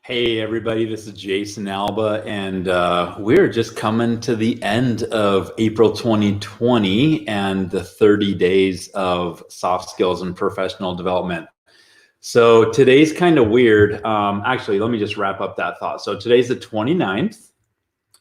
Hey everybody, this is Jason Alba, and we're just coming to the end of April 2020 and the 30 days of soft skills and professional development. So today's kind of weird. Actually, let me just wrap up that thought. So today's the 29th.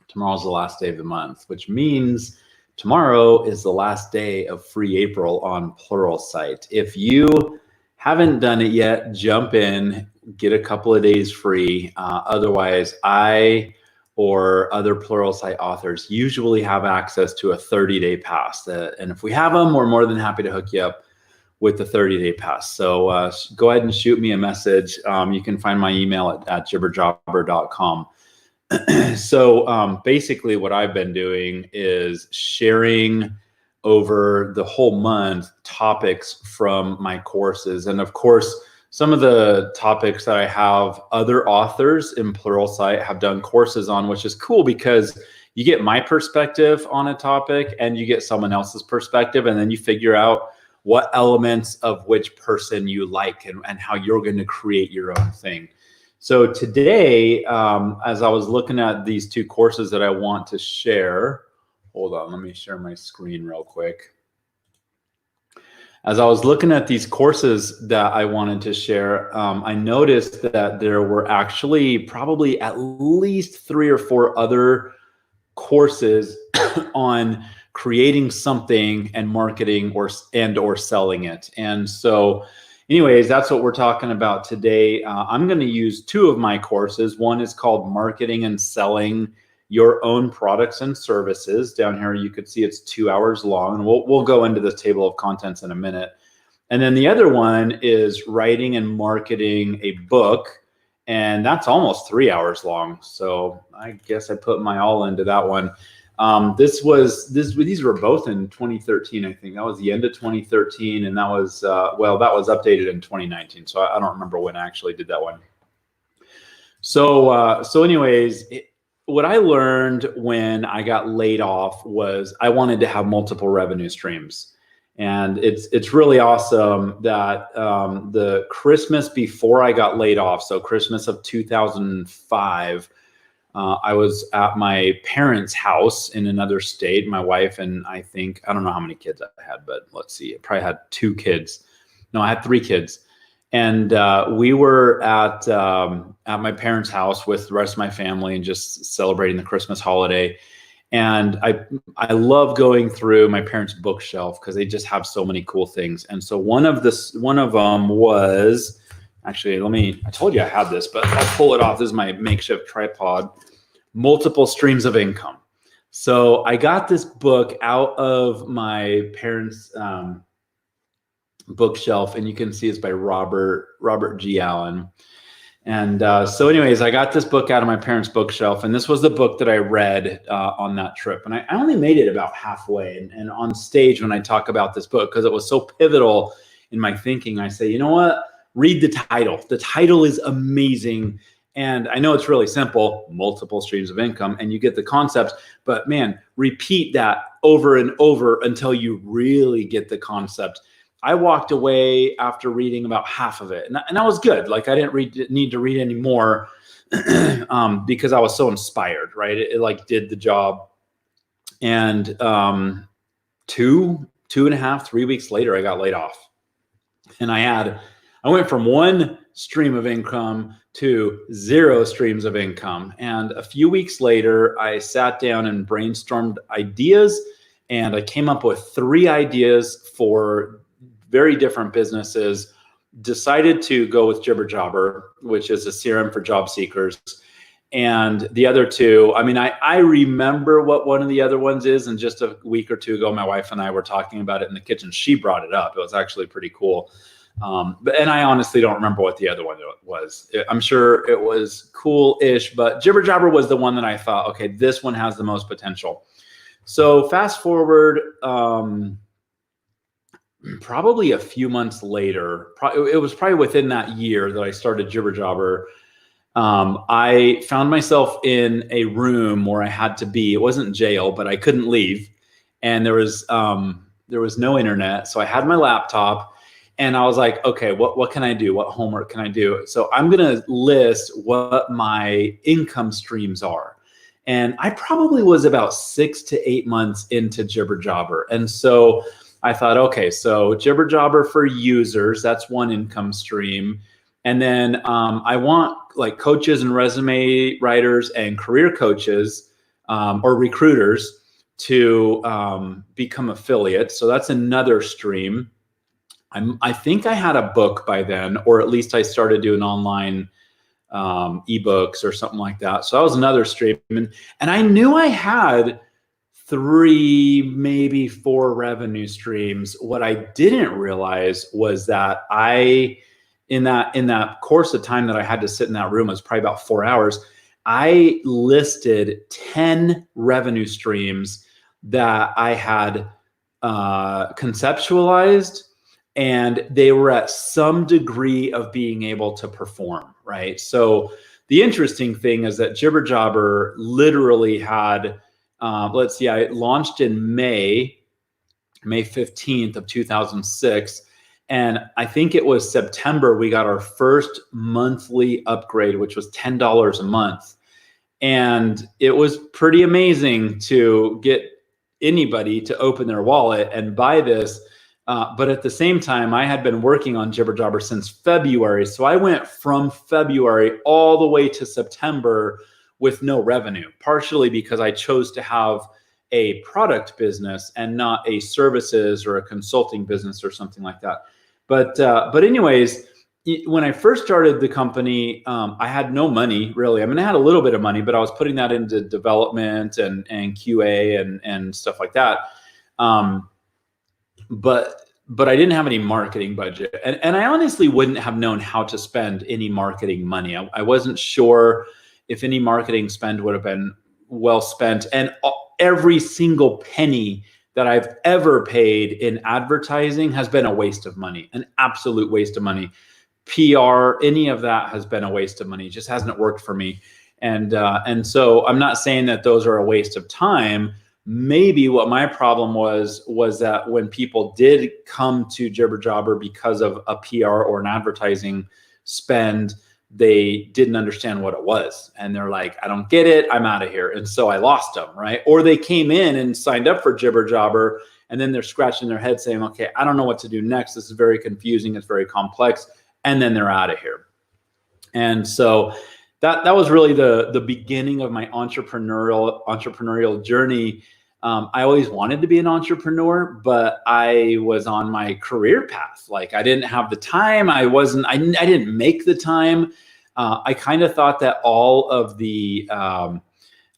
Tomorrow's the last day of the month, which means tomorrow is the last day of free April on Pluralsight. If you haven't done it yet, jump in, get a couple of days free. Otherwise, I or other Pluralsight authors usually have access to a 30-day pass. And if we have them, we're more than happy to hook you up with the 30-day pass. So go ahead and shoot me a message. You can find my email at jibberjobber.com. So basically what I've been doing is sharing over the whole month topics from my courses. And of course, some of the topics that I have other authors in Pluralsight have done courses on, which is cool because you get my perspective on a topic and you get someone else's perspective, and then you figure out what elements of which person you like and how you're going to create your own thing. So today, as I was looking at these two courses that I want to share, hold on, let me share my screen real quick. As I was looking at these courses that I wanted to share, I noticed that there were actually probably at least 3 or 4 other courses on creating something and marketing or selling it. And so anyways, that's what we're talking about today. I'm going to use 2 of my courses. One is called Marketing and Selling Your Own Products and Services. Down here, you could see it's 2 hours long. And we'll go into this table of contents in a minute. And then the other one is Writing and Marketing a Book. And that's almost 3 hours long. So I guess I put my all into that one. These were both in 2013, I think. That was the end of 2013, and that was that was updated in 2019. So I don't remember when I actually did that one. So anyways, what I learned when I got laid off was I wanted to have multiple revenue streams, and it's really awesome that the Christmas before I got laid off, so Christmas of 2005. I was at my parents' house in another state, my wife, and I don't know how many kids I had, but let's see, I probably had 2 kids. No, I had 3 kids. And we were at my parents' house with the rest of my family and just celebrating the Christmas holiday. And I love going through my parents' bookshelf because they just have so many cool things. And so one of them was, actually, I told you I had this, but I'll pull it off. This is my makeshift tripod, Multiple Streams of Income. So I got this book out of my parents' bookshelf, and you can see it's by Robert G. Allen. And so anyways, I got this book out of my parents' bookshelf, and this was the book that I read on that trip. And I only made it about halfway. And on stage, when I talk about this book, because it was so pivotal in my thinking, I say, you know what? Read the title. The title is amazing. And I know it's really simple, multiple streams of income, and you get the concept, but man, repeat that over and over until you really get the concept. I walked away after reading about half of it, and that was good. Like I didn't need to read any more because I was so inspired, right? It like did the job. And 2.5, 3 weeks later, I got laid off, and I went from 1 stream of income to 0 streams of income. And a few weeks later, I sat down and brainstormed ideas, and I came up with 3 ideas for very different businesses. Decided to go with Jibber, which is a CRM for job seekers. And the other 2, I remember what one of the other ones is. And just a week or 2 ago, my wife and I were talking about it in the kitchen. She brought it up. It was actually pretty cool. And I honestly don't remember what the other one was. I'm sure it was cool-ish, but Jibber was the one that I thought, okay, this one has the most potential. So fast forward, probably a few months later, it was probably within that year that I started Jibber. I found myself in a room where I had to be. It wasn't jail, but I couldn't leave, and there was no internet. So I had my laptop. And I was like, okay, what can I do? What homework can I do? So I'm going to list what my income streams are. And I probably was about 6 to 8 months into Jibber Jobber. And so I thought, okay, so Jibber Jobber for users, that's one income stream. And then I want like coaches and resume writers and career coaches or recruiters to become affiliates. So that's another stream. I think I had a book by then, or at least I started doing online ebooks or something like that. So that was another stream. And I knew I had 3, maybe 4 revenue streams. What I didn't realize was that in that course of time that I had to sit in that room, it was probably about 4 hours, I listed 10 revenue streams that I had conceptualized, and they were at some degree of being able to perform, right? So the interesting thing is that Jibber Jobber literally had, let's see, I launched in May 15th of 2006. And I think it was September, we got our first monthly upgrade, which was $10 a month. And it was pretty amazing to get anybody to open their wallet and buy this. But at the same time, I had been working on Jibber Jobber since February. So I went from February all the way to September with no revenue, partially because I chose to have a product business and not a services or a consulting business or something like that. But anyways, when I first started the company, I had no money really. I mean, I had a little bit of money, but I was putting that into development and QA and stuff like that. But I didn't have any marketing budget, and I honestly wouldn't have known how to spend any marketing money. I wasn't sure if any marketing spend would have been well spent, and every single penny that I've ever paid in advertising has been a waste of money, an absolute waste of money. PR, any of that has been a waste of money. It just hasn't worked for me, and so I'm not saying that those are a waste of time. Maybe what my problem was that when people did come to Jibber Jobber because of a PR or an advertising spend, they didn't understand what it was. And they're like, I don't get it, I'm out of here. And so I lost them, right? Or they came in and signed up for Jibber Jobber, and then they're scratching their head saying, okay, I don't know what to do next. This is very confusing, it's very complex. And then they're out of here. And so that was really the beginning of my entrepreneurial journey. I always wanted to be an entrepreneur, but I was on my career path. Like I didn't have the time. I didn't make the time. I kind of thought that all of the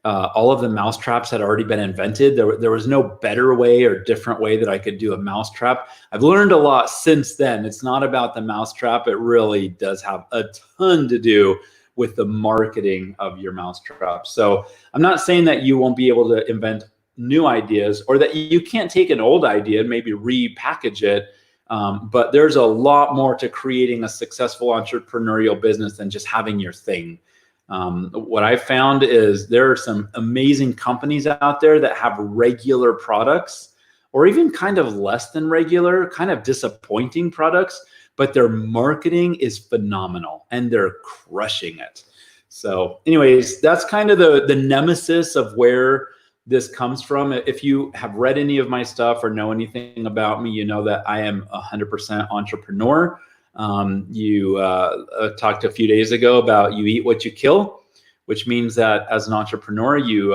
mousetraps had already been invented. There was no better way or different way that I could do a mousetrap. I've learned a lot since then. It's not about the mousetrap. It really does have a ton to do with the marketing of your mousetrap. So I'm not saying that you won't be able to invent new ideas, or that you can't take an old idea and maybe repackage it. But there's a lot more to creating a successful entrepreneurial business than just having your thing. What I found is there are some amazing companies out there that have regular products, or even kind of less than regular, kind of disappointing products, but their marketing is phenomenal and they're crushing it. So anyways, that's kind of the nemesis of where this comes from. If you have read any of my stuff or know anything about me, you know that I am 100% entrepreneur. You talked a few days ago about you eat what you kill, which means that as an entrepreneur, you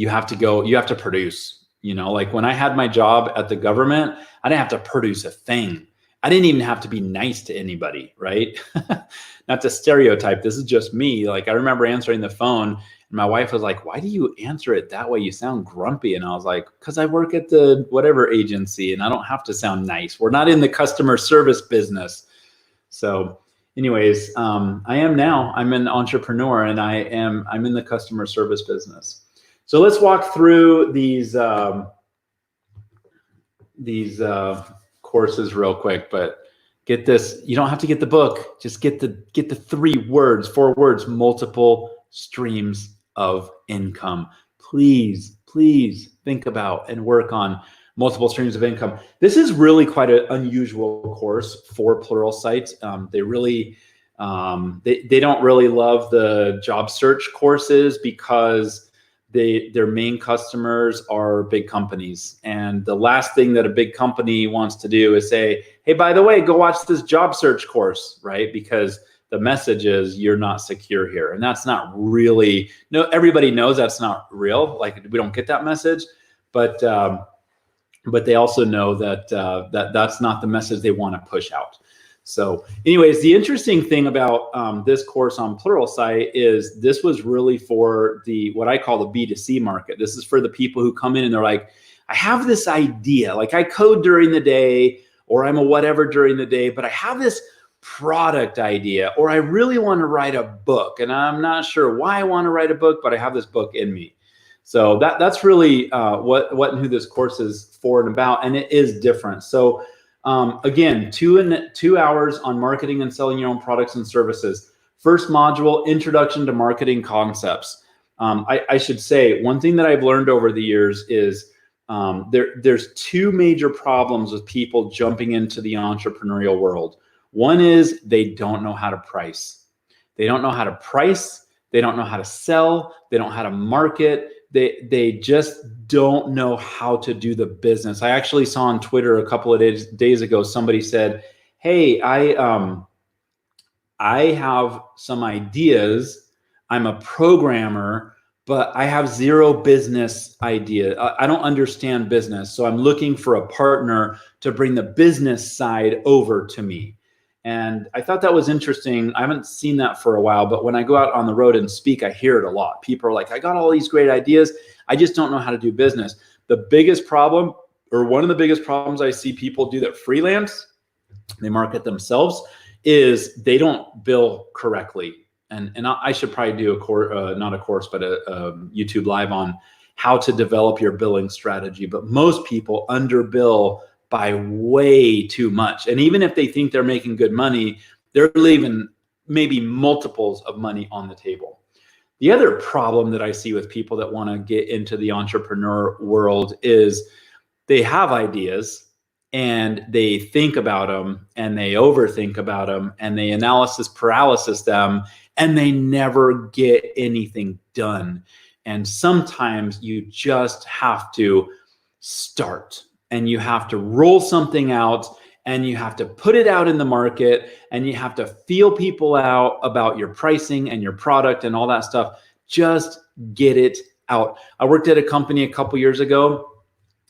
have to produce. You know, like when I had my job at the government, I didn't have to produce a thing. I didn't even have to be nice to anybody, right? Not to stereotype, this is just me. Like I remember answering the phone and my wife was like, why do you answer it that way? You sound grumpy. And I was like, because I work at the whatever agency and I don't have to sound nice. We're not in the customer service business. So anyways, I am now. I'm an entrepreneur and I'm in the customer service business. So let's walk through these courses real quick, but get this. You don't have to get the book. Just get the 4 words, multiple streams of income. Please think about and work on multiple streams of income. This is really quite an unusual course for Pluralsight. They really, they don't really love the job search courses because their main customers are big companies. And the last thing that a big company wants to do is say, hey, by the way, go watch this job search course, right? Because the message is you're not secure here. And that's not really, no, everybody knows that's not real. Like, we don't get that message, but they also know that that's not the message they want to push out. So anyways, the interesting thing about this course on Pluralsight is this was really for what I call the B2C market. This is for the people who come in and they're like, I have this idea, like I code during the day, or I'm a whatever during the day, but I have this product idea, or I really want to write a book and I'm not sure why I want to write a book, but I have this book in me. So that's really what and who this course is for and about, and it is different. So again, 2 hours on marketing and selling your own products and services. First module, introduction to marketing concepts. I should say one thing that I've learned over the years is there's two major problems with people jumping into the entrepreneurial world. One is they don't know how to price. They don't know how to price. They don't know how to sell. They don't know how to market. They just don't know how to do the business. I actually saw on Twitter a couple of days ago, somebody said, hey, I have some ideas. I'm a programmer, but I have zero business idea. I don't understand business. So I'm looking for a partner to bring the business side over to me. And I thought that was interesting. I haven't seen that for a while, but when I go out on the road and speak, I hear it a lot. People are like, I got all these great ideas. I just don't know how to do business. The biggest problem, or one of the biggest problems I see people do that freelance, they market themselves, is they don't bill correctly. And I should probably do a course, not a course, but a YouTube live on how to develop your billing strategy. But most people underbill by way too much. And even if they think they're making good money, they're leaving maybe multiples of money on the table. The other problem that I see with people that want to get into the entrepreneur world is they have ideas and they think about them and they overthink about them and they analysis paralysis them and they never get anything done. And sometimes you just have to start. And you have to roll something out and you have to put it out in the market and you have to feel people out about your pricing and your product and all that stuff. Just get it out. I worked at a company a couple years ago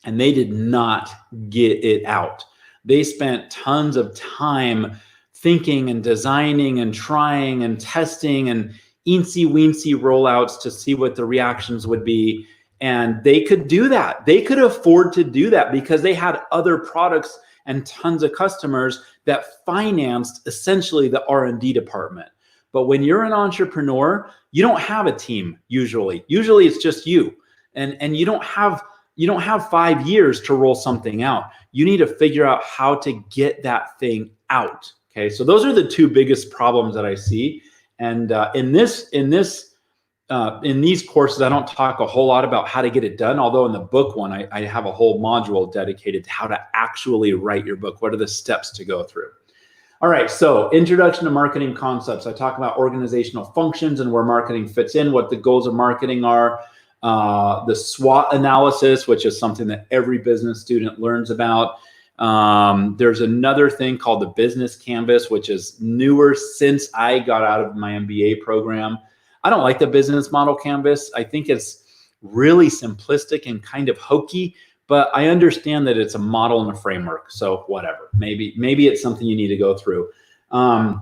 and they did not get it out. They spent tons of time thinking and designing and trying and testing and eensy-weensy rollouts to see what the reactions would be. And they could do that. They could afford to do that because they had other products and tons of customers that financed essentially the R&D department. But when you're an entrepreneur, you don't have a team usually. Usually it's just you. And you don't have 5 years to roll something out. You need to figure out how to get that thing out. Okay, so those are the two biggest problems that I see. And in these courses, I don't talk a whole lot about how to get it done. Although in the book one, I have a whole module dedicated to how to actually write your book. What are the steps to go through? All right, so introduction to marketing concepts. I talk about organizational functions and where marketing fits in, what the goals of marketing are, the SWOT analysis, which is something that every business student learns about. There's another thing called the business canvas, which is newer since I got out of my MBA program. I don't like the business model canvas. I think it's really simplistic and kind of hokey, but I understand that it's a model and a framework. So whatever, maybe it's something you need to go through. I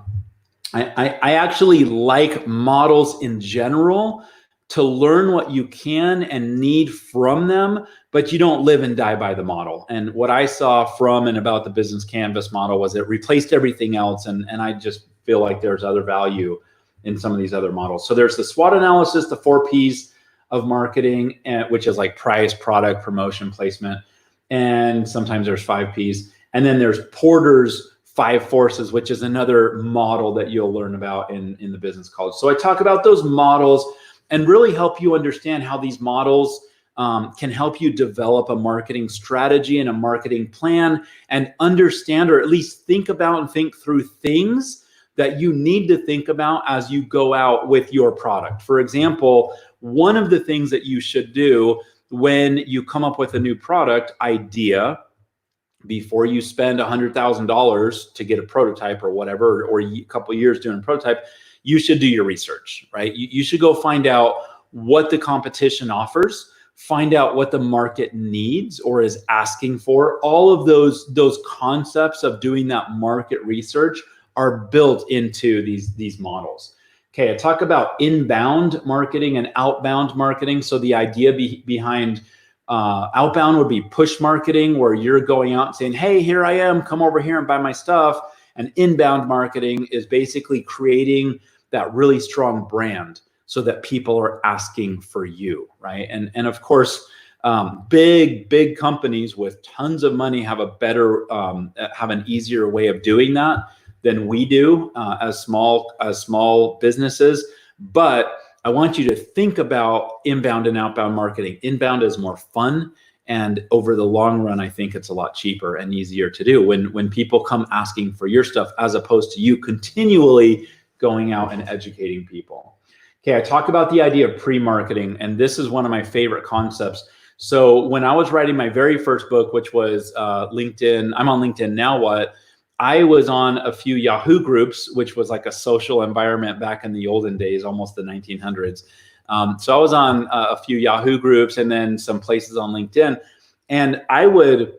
actually like models in general to learn what you can and need from them, but you don't live and die by the model. And what I saw from and about the business canvas model was it replaced everything else. And I just feel like there's other value in some of these other models. So there's the SWOT analysis, the 4 Ps of marketing, which is like price, product, promotion, placement. And sometimes there's 5 Ps. And then there's Porter's 5 Forces, which is another model that you'll learn about in the business college. So I talk about those models and really help you understand how these models can help you develop a marketing strategy and a marketing plan and understand, or at least think about and think through things that you need to think about as you go out with your product. For example, one of the things that you should do when you come up with a new product idea, before you spend $100,000 to get a prototype or whatever, or a couple of years doing a prototype, you should do your research, right? You should go find out what the competition offers, find out what the market needs or is asking for. All of those concepts of doing that market research are built into these models. Okay, I talk about inbound marketing and outbound marketing. So the idea behind outbound would be push marketing, where you're going out and saying, hey, here I am, come over here and buy my stuff. And inbound marketing is basically creating that really strong brand so that people are asking for you, right? And of course, big companies with tons of money have have an easier way of doing that than we do as small businesses. But I want you to think about inbound and outbound marketing. Inbound is more fun, and over the long run, I think it's a lot cheaper and easier to do when people come asking for your stuff, as opposed to you continually going out and educating people. Okay, I talk about the idea of pre-marketing, and this is one of my favorite concepts. So when I was writing my very first book, which was LinkedIn, I'm on LinkedIn Now What? I was on a few Yahoo groups, which was like a social environment back in the olden days, almost the 1900s. So I was on a few Yahoo groups and then some places on LinkedIn. And I would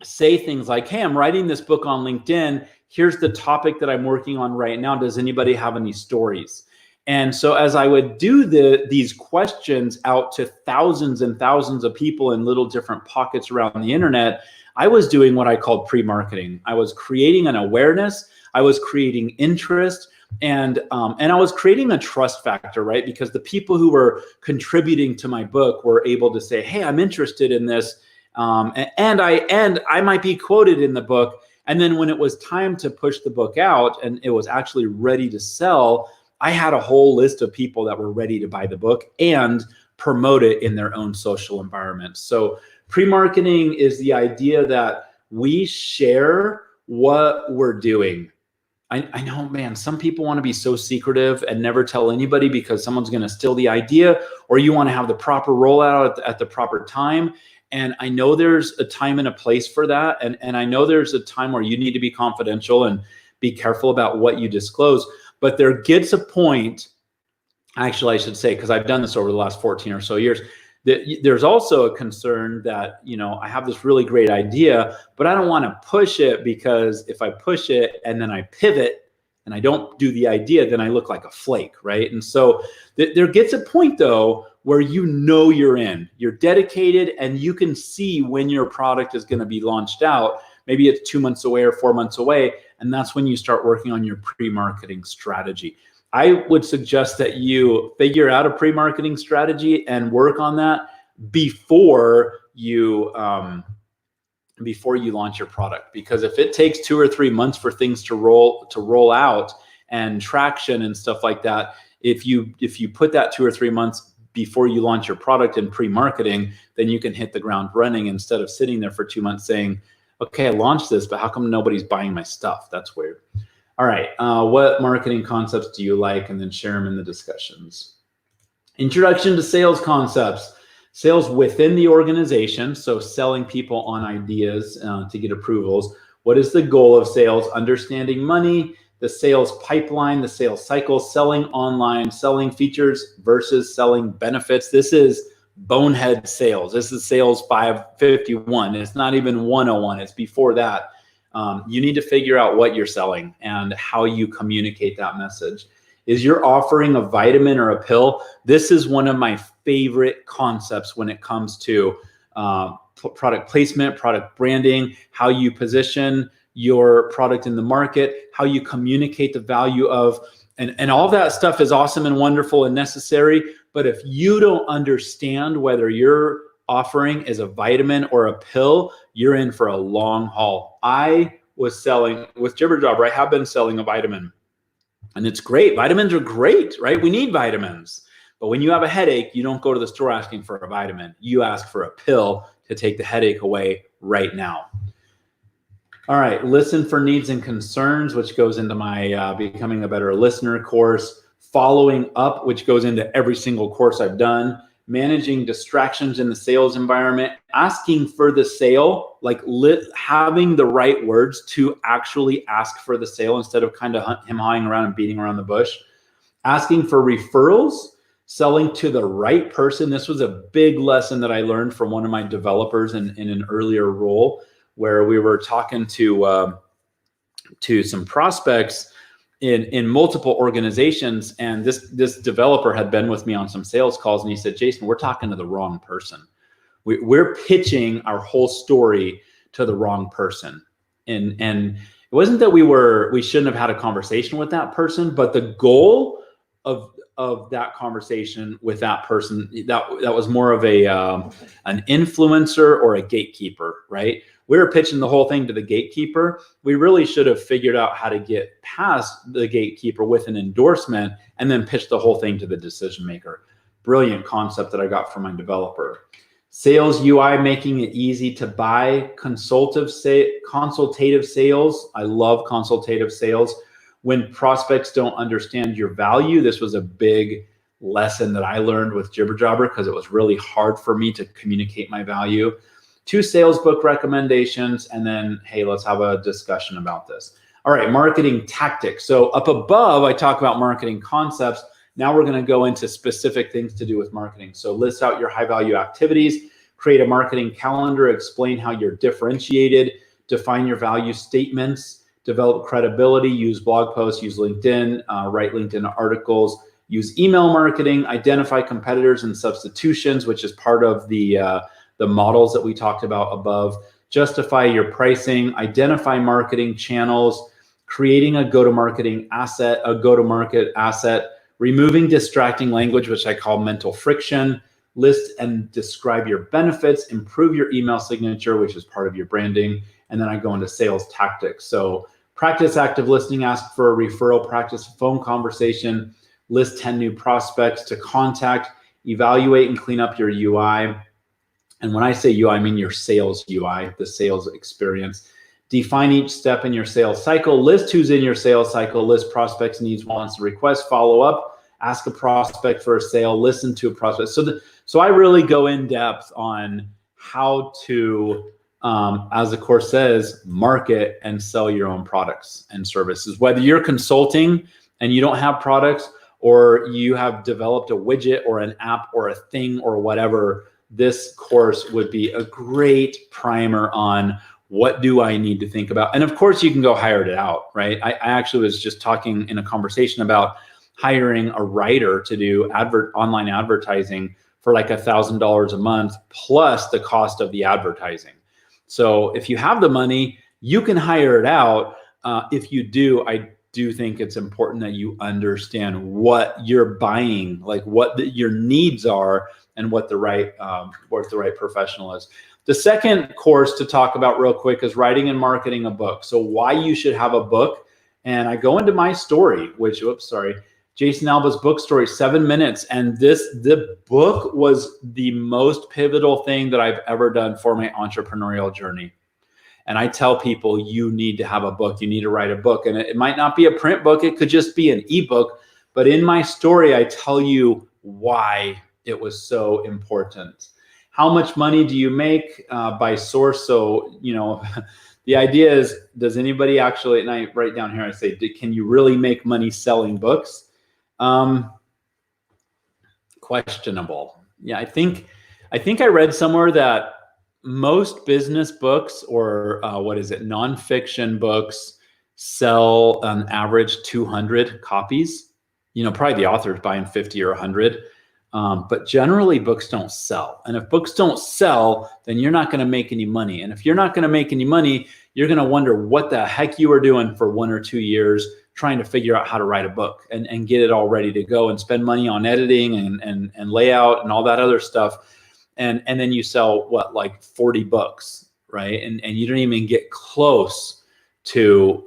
say things like, hey, I'm writing this book on LinkedIn. Here's the topic that I'm working on right now. Does anybody have any stories? And so as I would do these questions out to thousands and thousands of people in little different pockets around the internet, I was doing what I called pre-marketing. I was creating an awareness, I was creating interest, and I was creating a trust factor, right? Because the people who were contributing to my book were able to say, hey, I'm interested in this, and I might be quoted in the book. And then when it was time to push the book out and it was actually ready to sell, I had a whole list of people that were ready to buy the book and promote it in their own social environment. So pre-marketing is the idea that we share what we're doing. I know, man, some people want to be so secretive and never tell anybody because someone's going to steal the idea, or you want to have the proper rollout at the proper time. And I know there's a time and a place for that. And I know there's a time where you need to be confidential and be careful about what you disclose. But there gets a point, actually, I should say, because I've done this over the last 14 or so years, there's also a concern that, I have this really great idea, but I don't want to push it, because if I push it and then I pivot and I don't do the idea, then I look like a flake, right? And so there gets a point, though, where you're dedicated and you can see when your product is going to be launched out. Maybe it's 2 months away or 4 months away, and that's when you start working on your pre-marketing strategy. I would suggest that you figure out a pre-marketing strategy and work on that before you launch your product. Because if it takes 2 or 3 months for things to roll out and traction and stuff like that, if you put that 2 or 3 months before you launch your product in pre-marketing, then you can hit the ground running instead of sitting there for 2 months saying, okay, I launched this, but how come nobody's buying my stuff? That's weird. All right, what marketing concepts do you like? And then share them in the discussions. Introduction to sales concepts. Sales within the organization, so selling people on ideas to get approvals. What is the goal of sales? Understanding money, the sales pipeline, the sales cycle, selling online, selling features versus selling benefits. This is bonehead sales. This is sales 551. It's not even 101. It's before that. You need to figure out what you're selling and how you communicate that message. Is your offering a vitamin or a pill? This is one of my favorite concepts when it comes to product placement, product branding, how you position your product in the market, how you communicate the value of, and all that stuff is awesome and wonderful and necessary. But if you don't understand whether your offering is a vitamin or a pill, you're in for a long haul. I was selling with Jibber Jobber. I have been selling a vitamin, and it's great. Vitamins are great, right? We need vitamins, But when you have a headache, you don't go to the store asking for a vitamin. You ask for a pill to take the headache away right now. All right, listen for needs and concerns, which goes into my Becoming a Better Listener course. Following up, which goes into every single course I've done. Managing distractions in the sales environment, asking for the sale, like having the right words to actually ask for the sale instead of kind of hawing around and beating around the bush. Asking for referrals, selling to the right person. This was a big lesson that I learned from one of my developers in an earlier role, where we were talking to some prospects in multiple organizations, and this developer had been with me on some sales calls, and he said, Jason, we're talking to the wrong person. We're pitching our whole story to the wrong person. And it wasn't that we shouldn't have had a conversation with that person, but the goal of that conversation with that person, that was more of an influencer or a gatekeeper, right? We were pitching the whole thing to the gatekeeper. We really should have figured out how to get past the gatekeeper with an endorsement and then pitch the whole thing to the decision maker. Brilliant concept that I got from my developer. Sales UI, making it easy to buy. Consultative sales. I love consultative sales. When prospects don't understand your value, this was a big lesson that I learned with Jibber Jobber because it was really hard for me to communicate my value. 2 sales book recommendations, and then, hey, let's have a discussion about this. All right, marketing tactics. So up above, I talk about marketing concepts. Now we're going to go into specific things to do with marketing. So list out your high value activities, create a marketing calendar, explain how you're differentiated, define your value statements, develop credibility, use blog posts, use LinkedIn, write LinkedIn articles, use email marketing, identify competitors and substitutions, which is part of the models that we talked about above, justify your pricing, identify marketing channels, creating a go-to-market asset, removing distracting language, which I call mental friction, list and describe your benefits, improve your email signature, which is part of your branding, and then I go into sales tactics. So practice active listening, ask for a referral, practice phone conversation, list 10 new prospects to contact, evaluate and clean up your UI. And when I say UI, I mean your sales UI, the sales experience. Define each step in your sales cycle, list who's in your sales cycle, list prospects, needs, wants, requests, follow up, ask a prospect for a sale, listen to a prospect. So I really go in depth on how to, as the course says, market and sell your own products and services. Whether you're consulting and you don't have products, or you have developed a widget or an app or a thing or whatever, this course would be a great primer on what do I need to think about. And of course, you can go hire it out, right? I actually was just talking in a conversation about hiring a writer to do online advertising for like $1,000 a month plus the cost of the advertising. So if you have the money, you can hire it out. If you do, I do think it's important that you understand what you're buying, like what your needs are, and what the right professional is. The second course to talk about real quick is writing and marketing a book. So why you should have a book. And I go into my story, Jason Alba's book story, 7 minutes. And the book was the most pivotal thing that I've ever done for my entrepreneurial journey. And I tell people, you need to have a book. You need to write a book. And it might not be a print book. It could just be an ebook. But in my story, I tell you why it was so important. How much money do you make by source? So, the idea is, does anybody actually, and I write down here, I say, can you really make money selling books? Questionable. Yeah, I think I read somewhere that most business books or nonfiction books sell on average 200 copies. Probably the author's buying 50 or 100. But generally books don't sell. And if books don't sell, then you're not going to make any money. And if you're not going to make any money, you're going to wonder what the heck you were doing for 1 or 2 years trying to figure out how to write a book and get it all ready to go and spend money on editing and layout and all that other stuff. And then you sell like 40 books, right? And you don't even get close to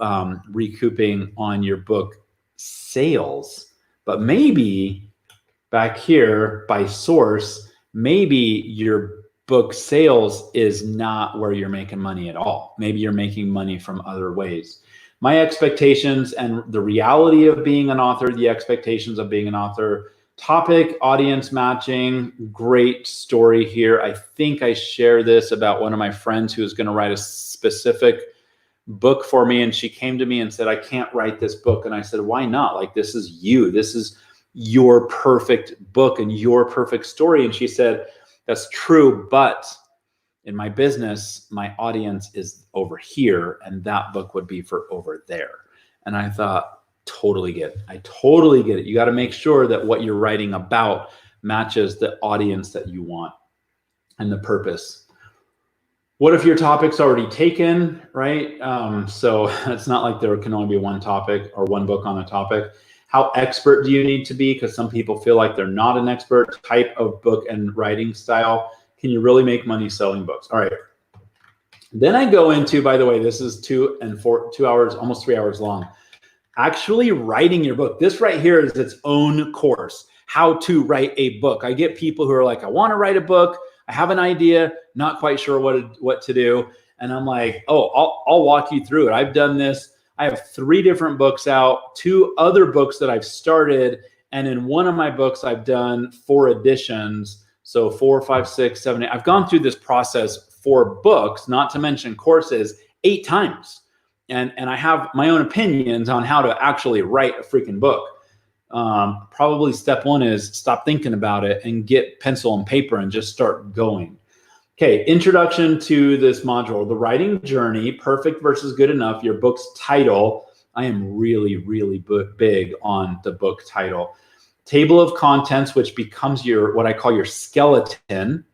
recouping on your book sales. But maybe back here by source, maybe your book sales is not where you're making money at all. Maybe you're making money from other ways. My expectations and the reality of being an author, the expectations of being an author, topic, audience matching, great story here. I think I share this about one of my friends who is going to write a specific book for me. And she came to me and said, I can't write this book. And I said, why not? Like, this is you. This is your perfect book and your perfect story. And she said, that's true, but in my business, my audience is over here, and that book would be for over there. And I thought, totally get it. I totally get it. You got to make sure that what you're writing about matches the audience that you want and the purpose. What if your topic's already taken, right? So it's not like there can only be one topic or one book on a topic. How expert do you need to be? Because some people feel like they're not an expert. Type of book and writing style. Can you really make money selling books? All right. Then I go into, by the way, this is 2 hours, almost 3 hours long. Actually writing your book. This right here is its own course. How to write a book. I get people who are like, I want to write a book. I have an idea, not quite sure what to do. And I'm like, oh, I'll walk you through it. I've done this. I have 3 different books out, 2 other books that I've started. And in one of my books, I've done 4 editions. So 4, 5, 6, 7, 8. I've gone through this process for books, not to mention courses, 8 times. And I have my own opinions on how to actually write a freaking book. Probably step 1 is stop thinking about it and get pencil and paper and just start going. Okay, introduction to this module, the writing journey, perfect versus good enough, your book's title. I am really, really big on the book title. Table of contents, which becomes your, what I call your skeleton.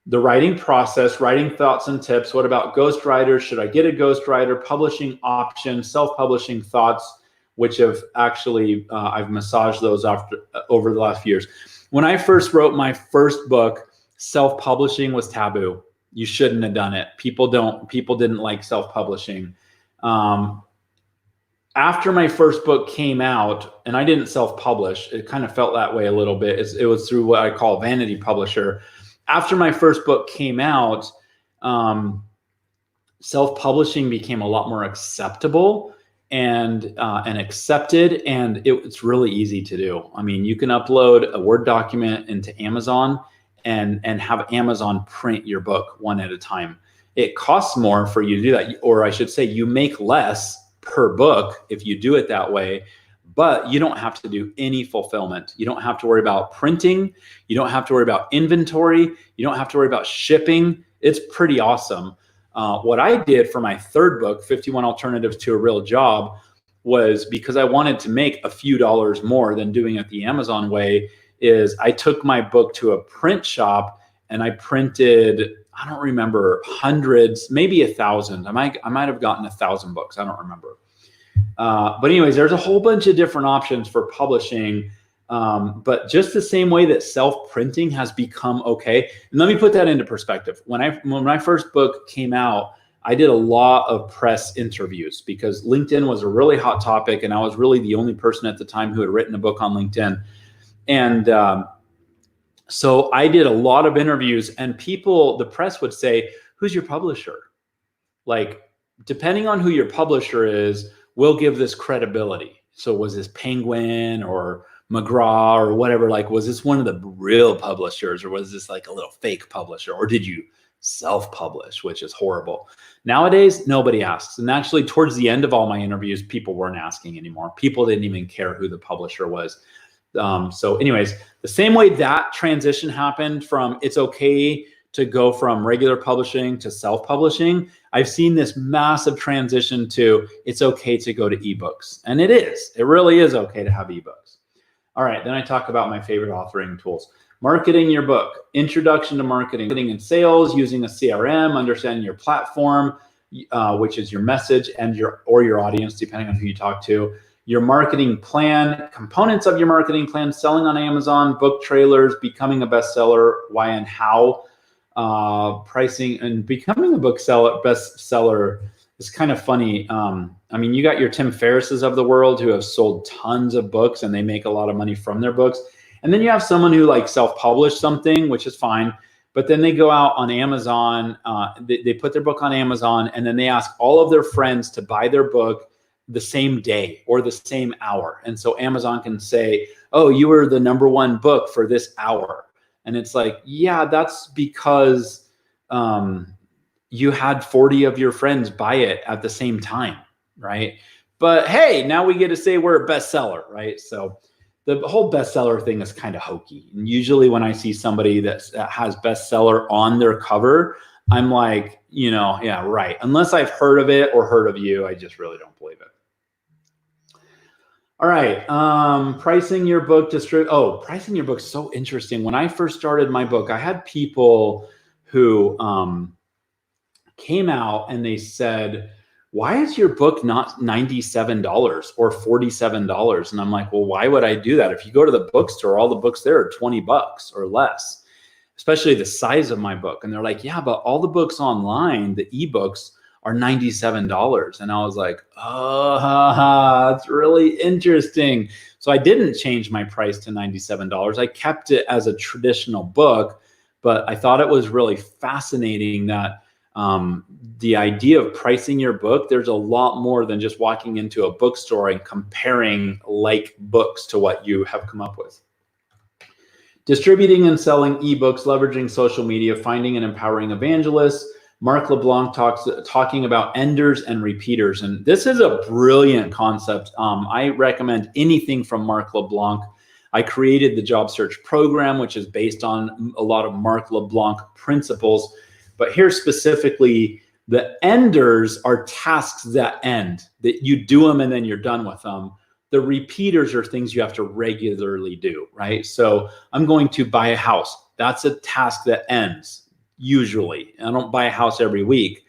The writing process, writing thoughts and tips. What about ghostwriters? Should I get a ghostwriter? Publishing options, self-publishing thoughts, which have actually, I've massaged those over the last few years. When I first wrote my first book, self-publishing was taboo. You shouldn't have done it. People didn't like self-publishing. After my first book came out, and I didn't self-publish, it kind of felt that way a little bit. It was through what I call vanity publisher. After my first book came out, self-publishing became a lot more acceptable and accepted, and it's really easy to do. I mean, you can upload a Word document into Amazon and have Amazon print your book one at a time. It costs more for you to do that, or I should say you make less per book if you do it that way, but you don't have to do any fulfillment. You don't have to worry about printing. You don't have to worry about inventory. You don't have to worry about shipping. It's pretty awesome. What I did for my third book, 51 Alternatives to a Real Job, was because I wanted to make a few dollars more than doing it the Amazon way, is I took my book to a print shop and I printed, I don't remember, hundreds, maybe 1,000. I might have gotten 1,000 books. I don't remember. But anyways, there's a whole bunch of different options for publishing. But just the same way that self-printing has become okay. And let me put that into perspective. When my first book came out, I did a lot of press interviews because LinkedIn was a really hot topic. And I was really the only person at the time who had written a book on LinkedIn. And so I did a lot of interviews, and the press would say, who's your publisher? Like, depending on who your publisher is, we'll give this credibility. So was this Penguin or McGraw or whatever? Like, was this one of the real publishers, or was this like a little fake publisher, or did you self-publish, which is horrible? Nowadays, nobody asks. And actually, towards the end of all my interviews, people weren't asking anymore. People didn't even care who the publisher was. So anyways, the same way that transition happened from it's okay to go from regular publishing to self-publishing, I've seen this massive transition to it's okay to go to ebooks. And it is. It really is okay to have ebooks. All right, then I talk about my favorite authoring tools. Marketing your book, introduction to marketing and sales, using a CRM, understanding your platform, which is your message and your audience, depending on who you talk to. Your marketing plan, components of your marketing plan, selling on Amazon, book trailers, becoming a bestseller, why and how, pricing, and becoming a bestseller is kind of funny. I mean, you got your Tim Ferrisses of the world who have sold tons of books and they make a lot of money from their books. And then you have someone who like self-published something, which is fine. But then they go out on Amazon, they put their book on Amazon, and then they ask all of their friends to buy their book the same day or the same hour. And so Amazon can say, oh, you were the #1 book for this hour. And it's like, yeah, that's because you had 40 of your friends buy it at the same time, right? But hey, now we get to say we're a bestseller, right? So the whole bestseller thing is kind of hokey. And usually when I see somebody that has bestseller on their cover, I'm like, yeah, right. Unless I've heard of it or heard of you, I just really don't believe it. All right. Pricing your book. Pricing your book is so interesting. When I first started my book, I had people who came out and they said, why is your book not $97 or $47? And I'm like, well, why would I do that? If you go to the bookstore, all the books there are $20 or less, especially the size of my book. And they're like, yeah, but all the books online, the ebooks, are $97. And I was like, oh, that's really interesting. So I didn't change my price to $97. I kept it as a traditional book, but I thought it was really fascinating that the idea of pricing your book, there's a lot more than just walking into a bookstore and comparing like books to what you have come up with. Distributing and selling ebooks, leveraging social media, finding and empowering evangelists. Mark LeBlanc talking about enders and repeaters. And this is a brilliant concept. I recommend anything from Mark LeBlanc. I created the job search program, which is based on a lot of Mark LeBlanc principles. But here specifically, the enders are tasks that end, that you do them and then you're done with them. The repeaters are things you have to regularly do, right? So I'm going to buy a house. That's a task that ends, usually. I don't buy a house every week.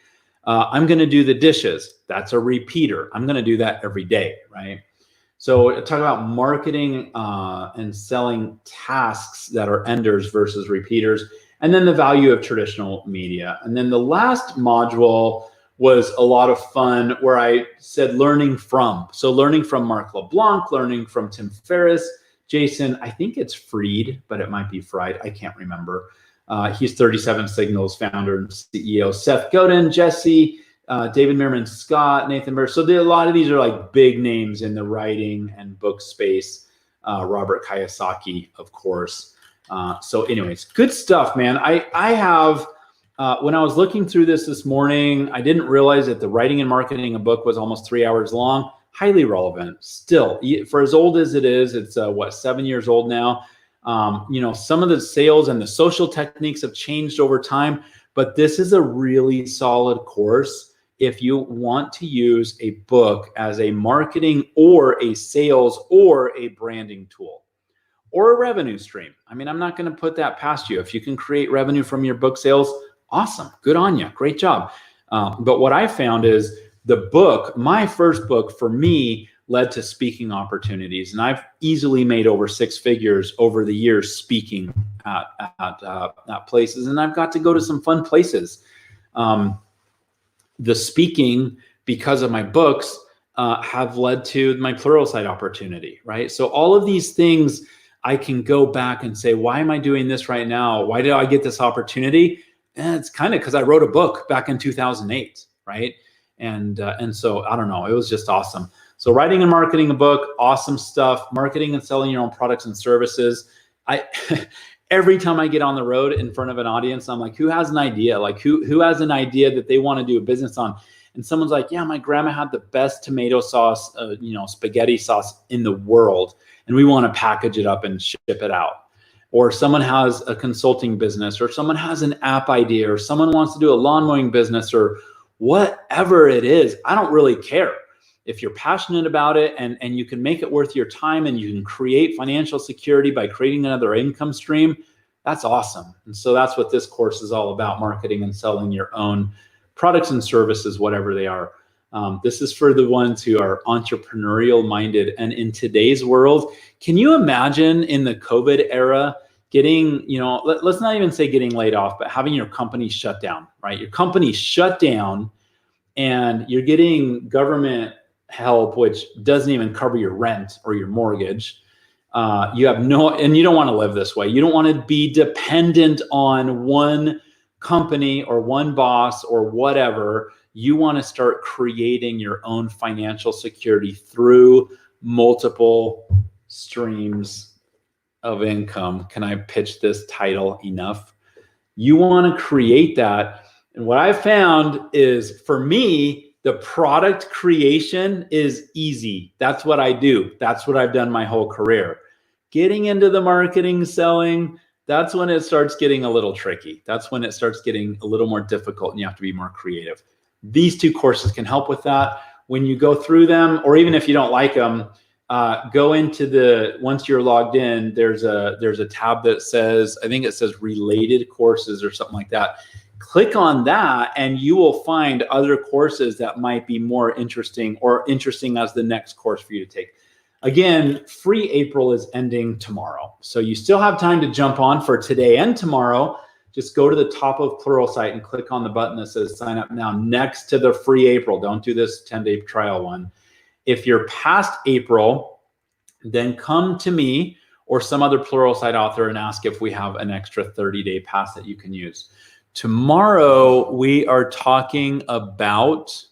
I'm going to do the dishes. That's a repeater. I'm going to do that every day, right? So talk about marketing and selling tasks that are enders versus repeaters. And then the value of traditional media. And then the last module was a lot of fun where I said learning from. So learning from Mark LeBlanc, learning from Tim Ferriss, Jason, I think it's Fried, but it might be Fried. I can't remember. He's 37 Signals founder and CEO. Seth Godin, Jesse, David Meerman Scott, Nathan Burr. So a lot of these are like big names in the writing and book space. Robert Kiyosaki, of course. So anyways, good stuff, man. I have, when I was looking through this morning, I didn't realize that the writing and marketing a book was almost 3 hours long. Highly relevant still. For as old as it is, it's 7 years old now. Some of the sales and the social techniques have changed over time, but this is a really solid course if you want to use a book as a marketing or a sales or a branding tool. Or a revenue stream. I mean, I'm not going to put that past you. If you can create revenue from your book sales, awesome. Good on you. Great job. But what I found is the book, my first book for me, led to speaking opportunities. And I've easily made over 6 figures over the years speaking at places. And I've got to go to some fun places. The speaking, because of my books, have led to my Pluralsight opportunity, right? So all of these things, I can go back and say, why am I doing this right now? Why did I get this opportunity? And it's kind of because I wrote a book back in 2008, right? And so I don't know, it was just awesome. So writing and marketing a book, awesome stuff. Marketing and selling your own products and services. Every time I get on the road in front of an audience, I'm like, who has an idea? Like who has an idea that they want to do a business on? And someone's like, yeah, my grandma had the best tomato sauce, spaghetti sauce in the world. And we want to package it up and ship it out. Or someone has a consulting business, or someone has an app idea, or someone wants to do a lawn mowing business, or whatever it is. I don't really care. If you're passionate about it and you can make it worth your time and you can create financial security by creating another income stream, that's awesome. And so that's what this course is all about, marketing and selling your own products and services, whatever they are. This is for the ones who are entrepreneurial minded. And in today's world, can you imagine in the COVID era getting, let's not even say getting laid off, but having your company shut down, right? Your company shut down and you're getting government help, which doesn't even cover your rent or your mortgage. You have no, and you don't want to live this way. You don't want to be dependent on one company or one boss or whatever. You want to start creating your own financial security through multiple streams of income. Can I pitch this title enough? You want to create that. And what I found is, for me, the product creation is easy. That's what I do. That's what I've done my whole career. Getting into the marketing, selling, that's when it starts getting a little tricky. That's when it starts getting a little more difficult and you have to be more creative. These two courses can help with that. When you go through them, or even if you don't like them, go into the, once you're logged in, there's a tab that says, I think it says related courses or something like that. Click on that and you will find other courses that might be more interesting, or interesting as the next course for you to take. Again, free April is ending tomorrow. So you still have time to jump on for today and tomorrow. Just go to the top of Pluralsight and click on the button that says sign up now next to the free April. Don't do this 10-day trial one. If you're past April, then come to me or some other Pluralsight author and ask if we have an extra 30-day pass that you can use. Tomorrow, we are talking about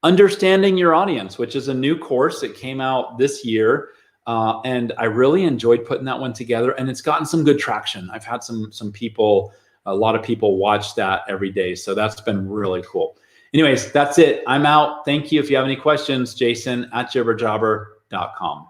Understanding Your Audience, which is a new course that came out this year. And I really enjoyed putting that one together, and it's gotten some good traction. I've had some people, a lot of people watch that every day. So that's been really cool. Anyways, that's it. I'm out. Thank you. If you have any questions, Jason@jibberjobber.com.